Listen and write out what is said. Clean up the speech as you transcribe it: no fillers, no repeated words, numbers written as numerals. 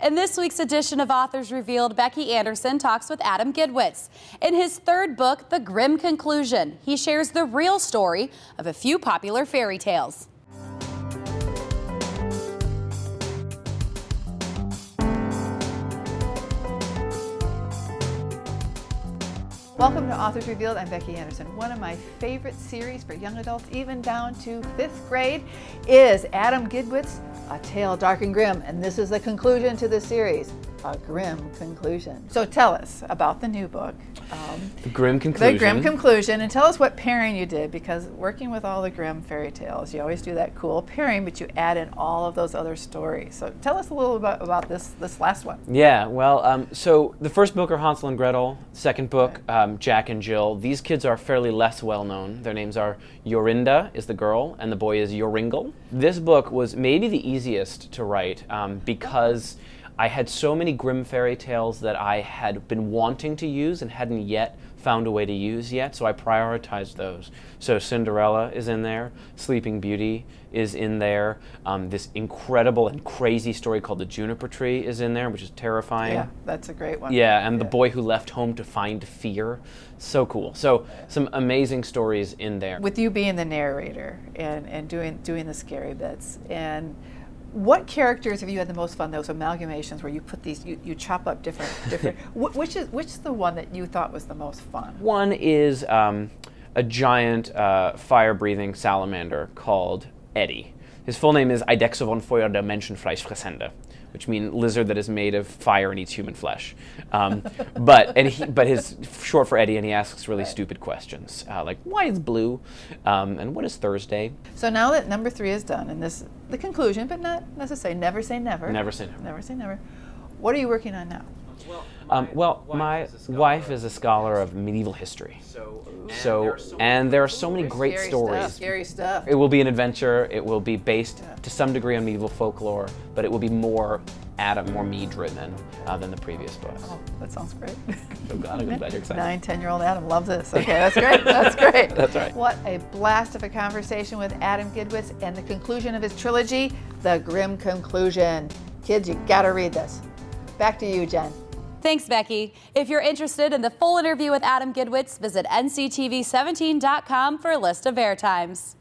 In this week's edition of Authors Revealed, Becky Anderson talks with Adam Gidwitz. In his third book, The Grimm Conclusion, he shares the real story of a few popular fairy tales. Welcome to Authors Revealed. I'm Becky Anderson. One of my favorite series for young adults, even down to 5th grade, is Adam Gidwitz, A Tale Dark and Grim. And this is the conclusion to the series, A Grimm Conclusion. So tell us about the new book. The Grimm Conclusion. The Grimm Conclusion. And tell us what pairing you did, because working with all the Grimm fairy tales, you always do that cool pairing, but you add in all of those other stories. So tell us a little about this last one. Yeah, well, so the first book are Hansel and Gretel. Second book, Jack and Jill. These kids are fairly less well known. Their names are Jorinda is the girl, and the boy is Joringel. This book was maybe the easiest to write because I had so many Grimm fairy tales that I had been wanting to use and hadn't yet found a way to use yet, so I prioritized those. So Cinderella is in there, Sleeping Beauty is in there, this incredible and crazy story called The Juniper Tree is in there, which is terrifying. Yeah, that's a great one. Yeah, and The Boy Who Left Home to Find Fear, so cool. So some amazing stories in there. With you being the narrator and doing the scary bits, and what characters have you had the most fun? Those amalgamations where you put these, you chop up different. Which is the one that you thought was the most fun? One is a giant fire-breathing salamander called Eddie. His full name is Eidechse von Feuer der Menschenfleisch fressende, which means lizard that is made of fire and eats human flesh. But his short for Eddie, and he asks really stupid questions like why is blue, and what is Thursday. So now that number 3 is done, and this the conclusion, but not necessarily. Never say never. Never say never. Never say never. What are you working on now? Well, my wife is a scholar of medieval history. And there are so many great stories. Scary stuff. It will be an adventure. It will be based to some degree on medieval folklore, but it will be more Adam, more me-driven than the previous books. Oh, that sounds great. So glad you're excited. 9-10-year-old Adam loves this. Okay, that's great. That's great. That's right. What a blast of a conversation with Adam Gidwitz and the conclusion of his trilogy, The Grimm Conclusion. Kids, you gotta read this. Back to you, Jen. Thanks, Becky. If you're interested in the full interview with Adam Gidwitz, visit nctv17.com for a list of airtimes.